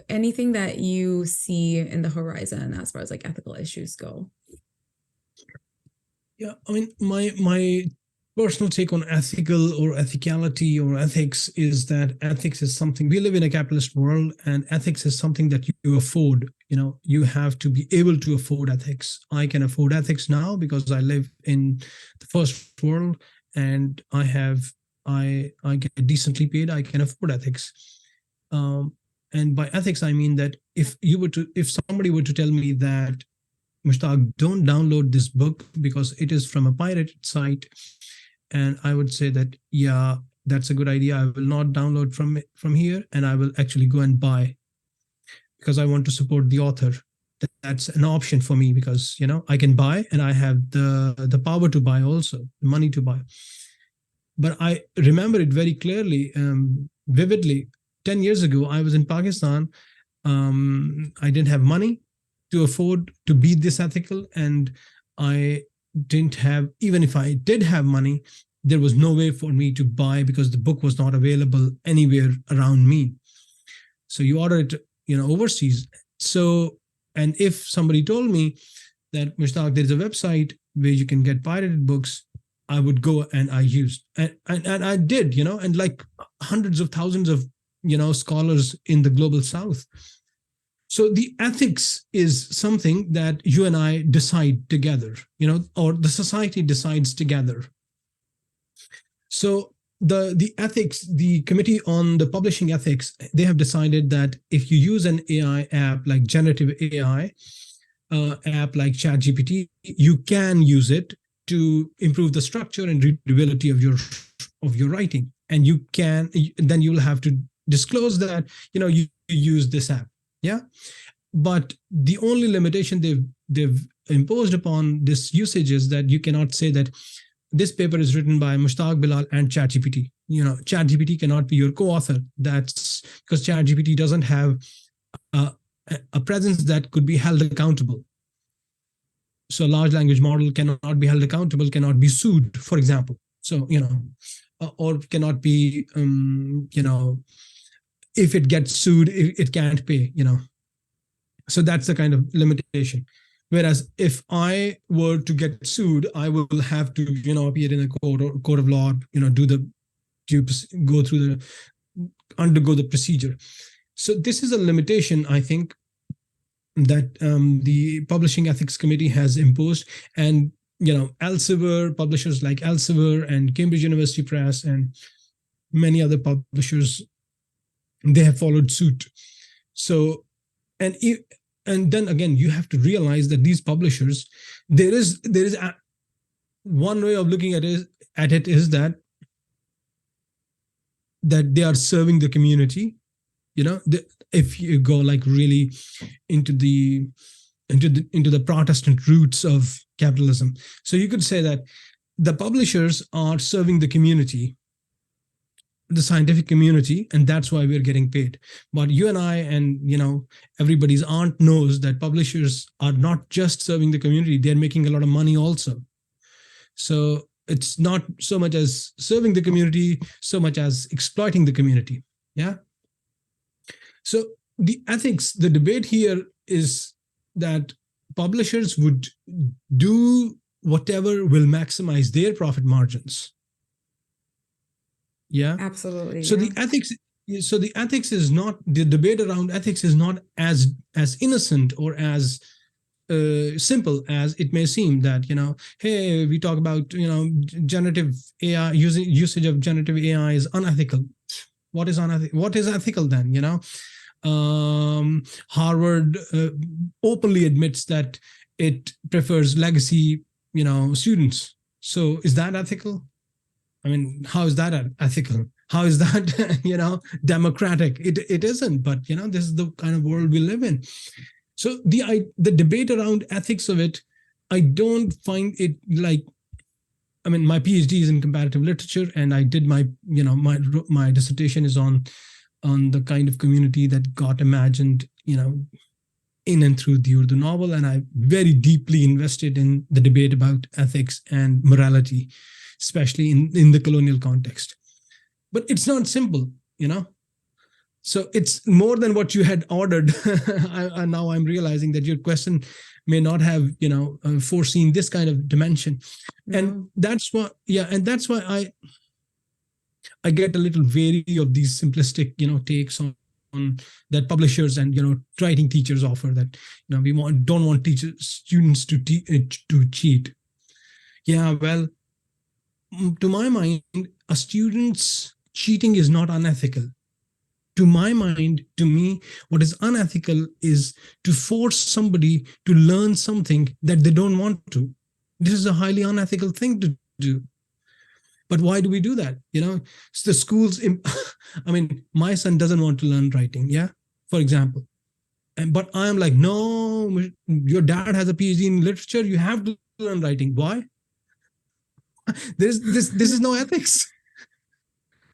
anything that you see in the horizon as far as like ethical issues go? Yeah, I mean, my personal take on ethical or ethicality or ethics is that ethics is something, we live in a capitalist world, and ethics is something that you afford. You have to be able to afford ethics. I can afford ethics now because I live in the first world and I get decently paid. I can afford ethics. And by ethics, I mean that if somebody were to tell me that, Mushtaq, don't download this book because it is from a pirated site, and I would say that, yeah, that's a good idea. I will not download from here, and I will actually go and buy because I want to support the author. That's an option for me because, I can buy and I have the power to buy also, the money to buy. But I remember it very clearly, vividly. 10 years ago, I was in Pakistan. I didn't have money to afford to be this ethical, and I didn't have, even if I did have money, there was no way for me to buy because the book was not available anywhere around me. So you order it, overseas. So, and if somebody told me that, Mushtaq, there's a website where you can get pirated books, I would go and I used, and I did, and like hundreds of thousands of, scholars in the global South. So the ethics is something that you and I decide together, or the society decides together. So the ethics, the Committee on the Publishing Ethics, they have decided that if you use an AI app like generative AI app like ChatGPT, you can use it to improve the structure and readability of your writing, and then you'll have to disclose that you use this app. Yeah, but the only limitation they've imposed upon this usage is that you cannot say that this paper is written by Mushtaq Bilal and ChatGPT. ChatGPT cannot be your co-author. That's because ChatGPT doesn't have a presence that could be held accountable. So a large language model cannot be held accountable, cannot be sued, for example. So, or cannot be, if it gets sued, it can't pay, So that's the kind of limitation. Whereas if I were to get sued, I will have to, appear in a court of law, undergo the procedure. So this is a limitation, I think, that the Publishing Ethics Committee has imposed. And, Elsevier, publishers like Elsevier and Cambridge University Press and many other publishers, they have followed suit. So, and then again, you have to realize that these publishers, there is one way of looking at it is that they are serving the community. If you go like really into the Protestant roots of capitalism, so you could say that the publishers are serving the community, the scientific community, and that's why we're getting paid. But you and I and everybody's aunt knows that publishers are not just serving the community, they're making a lot of money also. So it's not so much as serving the community, so much as exploiting the community. Yeah. So the ethics, the debate here is that publishers would do whatever will maximize their profit margins. Yeah, absolutely. So the ethics is not, the debate around ethics is not as innocent or as simple as it may seem, that hey, we talk about generative AI, usage of generative AI is unethical. What is unethical? What is ethical then? Harvard openly admits that it prefers legacy students. So is that ethical? I mean, how is that ethical? How is that, democratic? It isn't, but, this is the kind of world we live in. So the debate around ethics of it, I don't find it like, I mean, my PhD is in comparative literature, and I did my dissertation is on the kind of community that got imagined, in and through the Urdu novel. And I very deeply invested in the debate about ethics and morality, especially in the colonial context. But it's not simple, So it's more than what you had ordered. Now I'm realizing that your question may not have, foreseen this kind of dimension. No. And that's why, and that's why I get a little wary of these simplistic, takes on that publishers and, writing teachers offer, that, we don't want students to cheat. Yeah, well, to my mind, a student's cheating is not unethical. To my mind, to me, what is unethical is to force somebody to learn something that they don't want to. This is a highly unethical thing to do. But why do we do that? So the schools, I mean, my son doesn't want to learn writing, for example. But I'm like, no, your dad has a PhD in literature. You have to learn writing. Why? This is no ethics.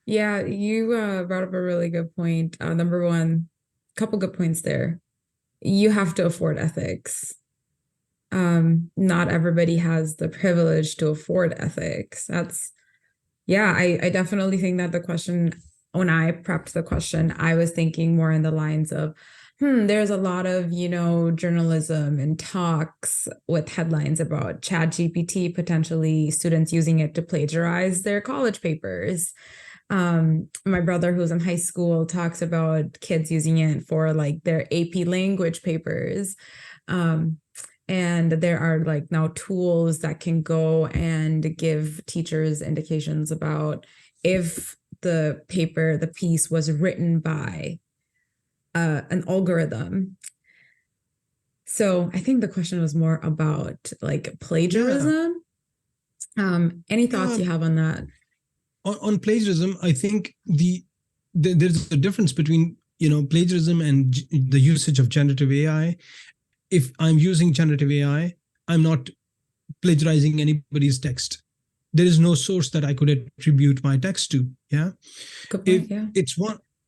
Yeah, you brought up a really good point. Number one, couple good points there. You have to afford ethics. Not everybody has the privilege to afford ethics. I definitely think that the question, when I prepped the question, I was thinking more in the lines of, there's a lot of, journalism and talks with headlines about ChatGPT, potentially students using it to plagiarize their college papers. My brother, who's in high school, talks about kids using it for like their AP language papers. And there are like now tools that can go and give teachers indications about if the piece was written by an algorithm. So I think the question was more about like plagiarism. Yeah. Any thoughts you have on that? On plagiarism, I think there's a difference between plagiarism and the usage of generative AI. If I'm using generative AI, I'm not plagiarizing anybody's text. There is no source that I could attribute my text to. Yeah. Good point, yeah.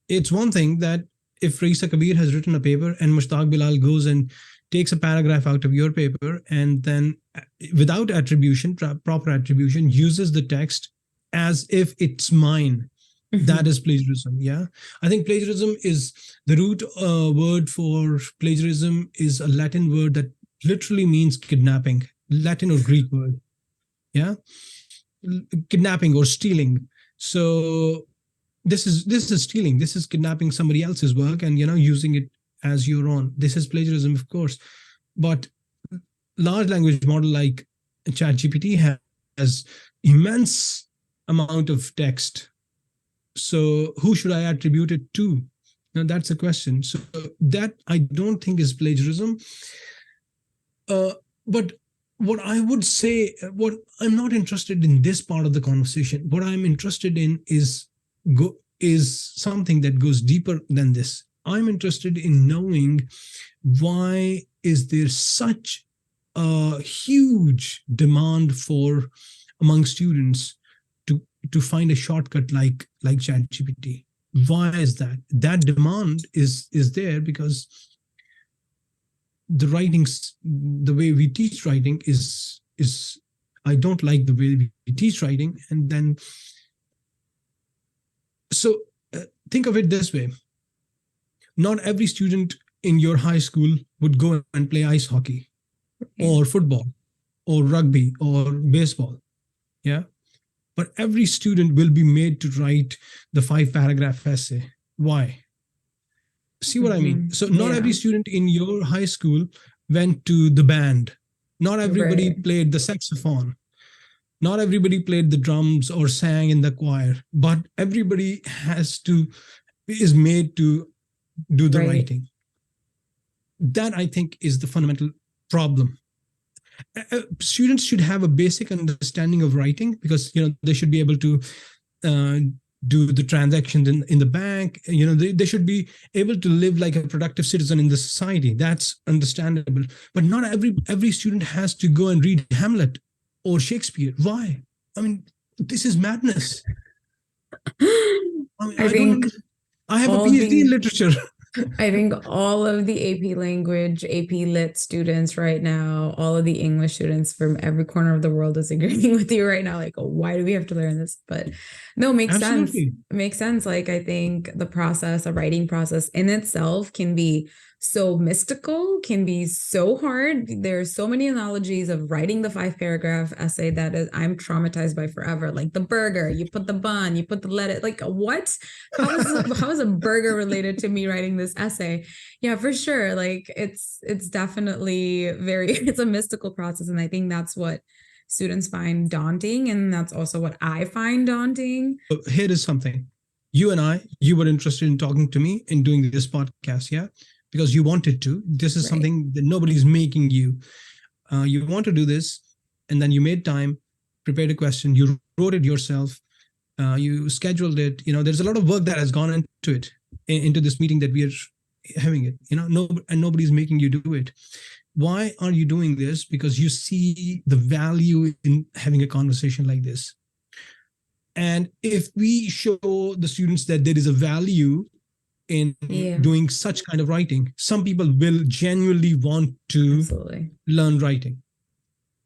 It's one thing that if Raisa Kabir has written a paper and Mushtaq Bilal goes and takes a paragraph out of your paper and then without attribution, proper attribution, uses the text as if it's mine. That is plagiarism. Yeah. I think plagiarism is the root word for plagiarism is a Latin word that literally means kidnapping, Latin or Greek word. Yeah. Kidnapping or stealing. So this is stealing. This is kidnapping somebody else's work and, using it as your own. This is plagiarism, of course. But large language model like ChatGPT has immense amount of text. So who should I attribute it to? Now that's a question. So that I don't think is plagiarism. But what I would say, what I'm not interested in this part of the conversation. What I'm interested in is something that goes deeper than this. I'm interested in knowing why is there such a huge demand among students to find a shortcut like ChatGPT. Why is that? That demand is there because the way we teach writing is I don't like the way we teach writing. And then, so think of it this way. Not every student in your high school would go and play ice hockey or football or rugby or baseball. Yeah. But every student will be made to write the 5-paragraph essay. Why? See what I mean? So not every student in your high school went to the band. Not everybody played the saxophone. Not everybody played the drums or sang in the choir, but everybody is made to do the writing. That, I think, is the fundamental problem. Students should have a basic understanding of writing because, they should be able to do the transactions in the bank. They should be able to live like a productive citizen in the society. That's understandable. But not every student has to go and read Hamlet or Shakespeare. Why? I mean, this is madness. I have a PhD in literature. I think all of the AP language, AP Lit students right now, all of the English students from every corner of the world is agreeing with you right now. Like, why do we have to learn this? But no, makes sense. It makes sense. Like, I think the writing process in itself can be so mystical, can be so hard. There's so many analogies of writing the 5-paragraph essay that I'm traumatized by forever. Like the burger, you put the bun, you put the lettuce. Like, what? How is a burger related to me writing this essay? Yeah, for sure. Like it's definitely it's a mystical process. And I think that's what students find daunting. And that's also what I find daunting. Here is something. You were interested in talking to me and doing this podcast. Yeah. Because you wanted to. This is something that nobody's making you. You want to do this, and then you made time, prepared a question, you wrote it yourself, you scheduled it. There's a lot of work that has gone into it, into this meeting that we are having it. And nobody's making you do it. Why are you doing this? Because you see the value in having a conversation like this. And if we show the students that there is a value in doing such kind of writing, some people will genuinely want to learn writing.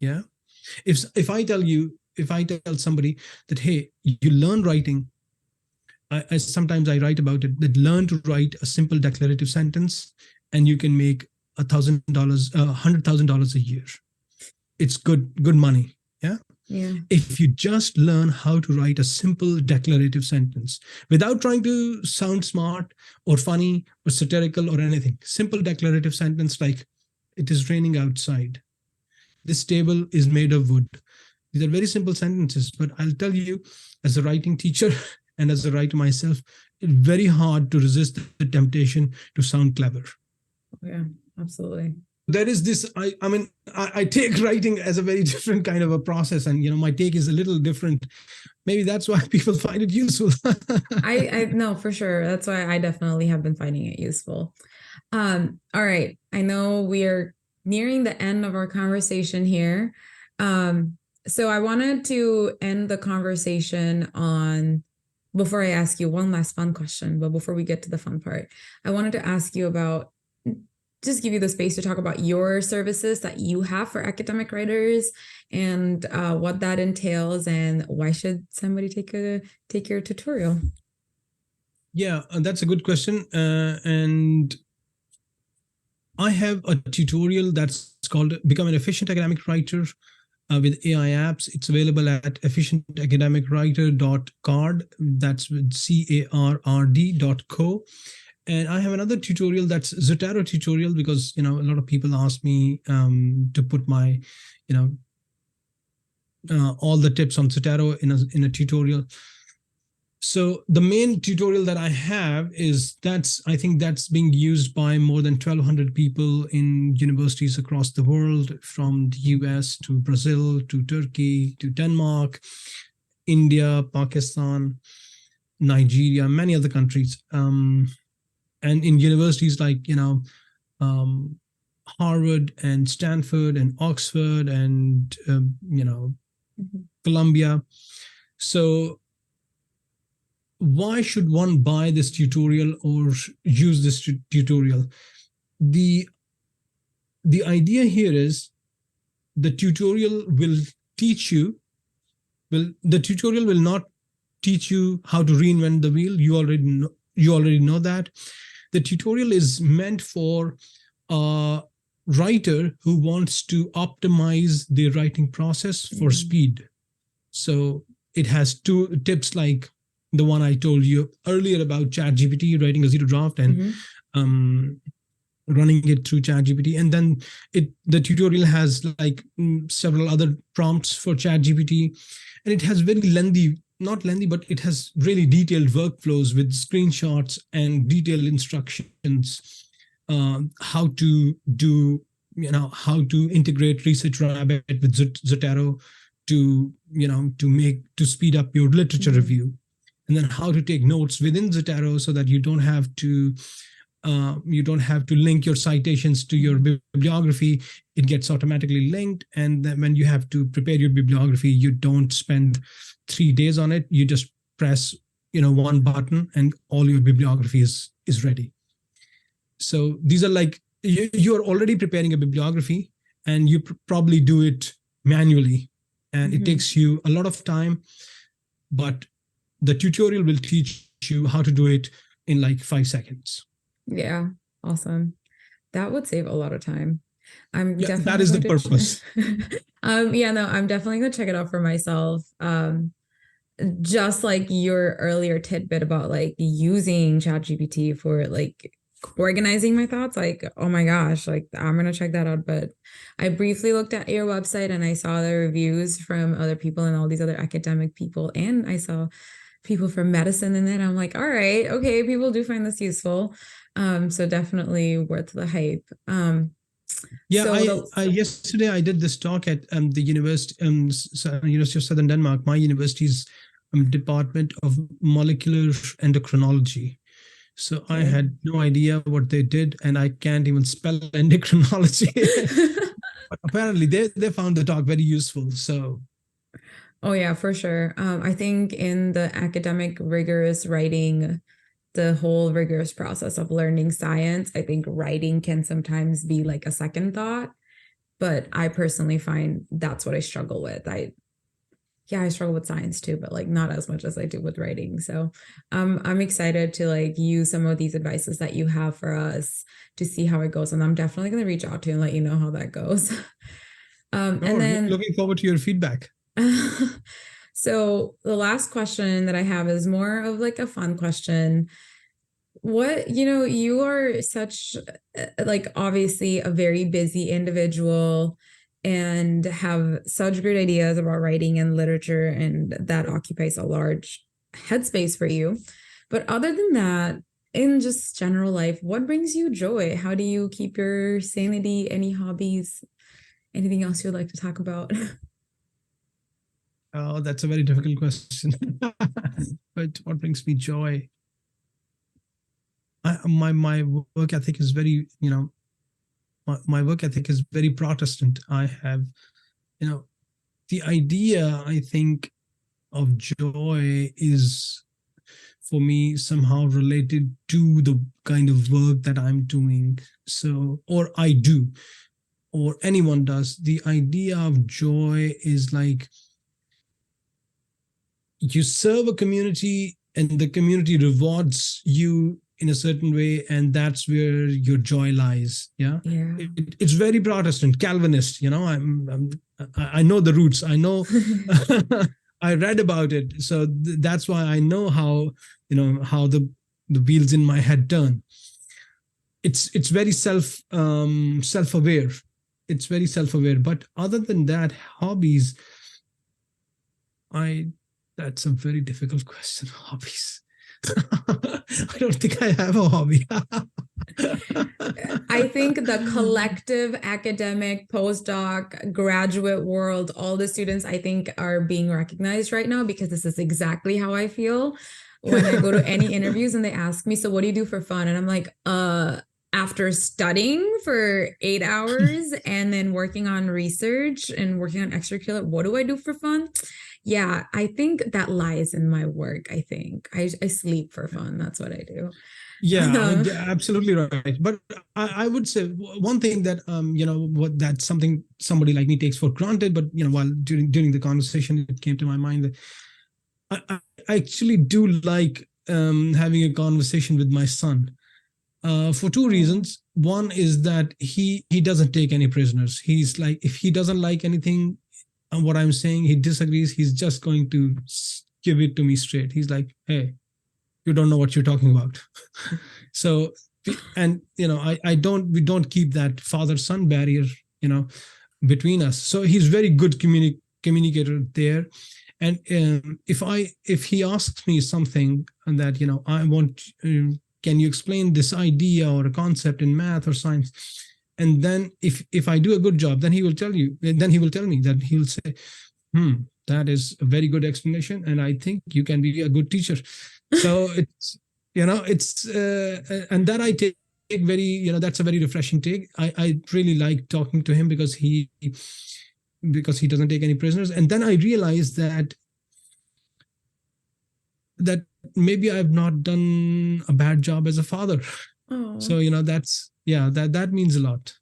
Yeah. If I tell somebody that, hey, you learn writing, I sometimes I write about it, that learn to write a simple declarative sentence and you can make $1,000, $100,000 a year. It's good money. Yeah. Yeah. If you just learn how to write a simple declarative sentence without trying to sound smart or funny or satirical or anything, simple declarative sentence like, it is raining outside. This table is made of wood. These are very simple sentences, but I'll tell you, as a writing teacher and as a writer myself, it's very hard to resist the temptation to sound clever. Yeah, absolutely. There is this, I take writing as a very different kind of a process, and my take is a little different. Maybe that's why people find it useful. I know for sure. That's why I definitely have been finding it useful. All right. I know we are nearing the end of our conversation here. So I wanted to end the conversation before I ask you one last fun question, but before we get to the fun part, I wanted to ask you about, just give you the space to talk about your services that you have for academic writers and what that entails, and why should somebody take your tutorial? Yeah, that's a good question. And I have a tutorial that's called Become an Efficient Academic Writer with AI apps. It's available at efficientacademicwriter.card. That's with CARRD.co. And I have another tutorial that's Zotero tutorial, because a lot of people ask me to put my all the tips on Zotero in a tutorial. So the main tutorial that I have I think that's being used by more than 1,200 people in universities across the world, from the US to Brazil to Turkey to Denmark, India, Pakistan, Nigeria, many other countries. And in universities like, Harvard and Stanford and Oxford and, Columbia. So why should one buy this tutorial or use this tutorial? The idea here is the tutorial will teach you, the tutorial will not teach you how to reinvent the wheel. You already know that. The tutorial is meant for a writer who wants to optimize their writing process for speed. So it has 2 tips like the one I told you earlier about ChatGPT, writing a zero draft and running it through ChatGPT. And then the tutorial has like several other prompts for ChatGPT. And it has very not lengthy, but it has really detailed workflows with screenshots and detailed instructions, how to do, how to integrate Research Rabbit with Zotero to speed up your literature review, and then how to take notes within Zotero so that you don't have to link your citations to your bibliography. It gets automatically linked, and then when you have to prepare your bibliography, you don't spend 3 days on it. You just press one button and all your bibliography is ready. So these are like, you are already preparing a bibliography and you probably do it manually, and it takes you a lot of time, but the tutorial will teach you how to do it in like 5 seconds. Yeah, awesome. That would save a lot of time. That is the purpose. I'm definitely going to check it out for myself. Just like your earlier tidbit about like using ChatGPT for like organizing my thoughts, like, oh my gosh, like I'm going to check that out. But I briefly looked at your website and I saw the reviews from other people and all these other academic people. And I saw people from medicine in it. I'm like, all right, okay, people do find this useful. So definitely worth the hype. Yesterday I did this talk at the University of Southern Denmark, my university's Department of Molecular Endocrinology. So I had no idea what they did, and I can't even spell endocrinology. But apparently they found the talk very useful. So. Oh yeah, for sure. I think in the academic rigorous writing, the whole rigorous process of learning science, I think writing can sometimes be like a second thought, but I personally find that's what I struggle with. I struggle with science too, but like not as much as I do with writing. So I'm excited to like use some of these advices that you have for us to see how it goes. And I'm definitely going to reach out to you and let you know how that goes. And then looking forward to your feedback. So the last question that I have is more of like a fun question. What, you are such like obviously a very busy individual and have such great ideas about writing and literature, and that occupies a large headspace for you. But other than that, in just general life, what brings you joy? How do you keep your sanity? Any hobbies? Anything else you'd like to talk about? Oh, that's a very difficult question. But what brings me joy? My work ethic is very, my work ethic is very Protestant. I have, the idea, I think, of joy is for me somehow related to the kind of work that I'm doing. So, or I do, or anyone does. The idea of joy is like, you serve a community and the community rewards you in a certain way, and that's where your joy lies. It's very Protestant, Calvinist. I know the roots. I know. I read about it, so that's why I know how the wheels in my head turn. It's very self-aware. It's very self-aware. But other than that, hobbies. That's a very difficult question. Hobbies. I don't think I have a hobby. I think the collective academic, postdoc, graduate world, all the students, I think, are being recognized right now, because this is exactly how I feel when I go to any interviews and they ask me, so what do you do for fun? And I'm like, after studying for 8 hours and then working on research and working on extracurricular, what do I do for fun? Yeah, I think that lies in my work. I think I sleep for fun. That's what I do. Yeah, absolutely right. But I would say one thing that that's something somebody like me takes for granted. But while during the conversation, it came to my mind that I actually do like having a conversation with my son for two reasons. One is that he doesn't take any prisoners. He's like, if he doesn't like anything, what I'm saying, he disagrees, he's just going to give it to me straight. He's like, hey, you don't know what you're talking about. So, and we don't keep that father-son barrier, between us. So he's very good communicator there. And if he asks me something that I want, can you explain this idea or a concept in math or science? And then if I do a good job, then he will tell me that he'll say, that is a very good explanation, and I think you can be a good teacher. So it's and that I take very, that's a very refreshing take. I really like talking to him because he doesn't take any prisoners. And then I realized that maybe I've not done a bad job as a father. Oh. So that means a lot.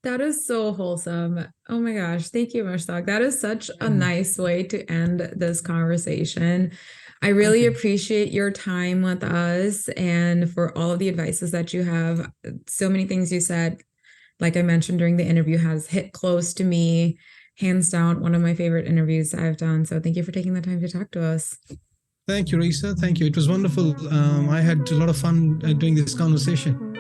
That is so wholesome. Oh my gosh. Thank you, Mushtaq. That is such a nice way to end this conversation. I really appreciate your time with us and for all of the advices that you have. So many things you said, like I mentioned during the interview, has hit close to me. Hands down, one of my favorite interviews I've done. So thank you for taking the time to talk to us. Thank you, Raisa. Thank you. It was wonderful. I had a lot of fun doing this conversation.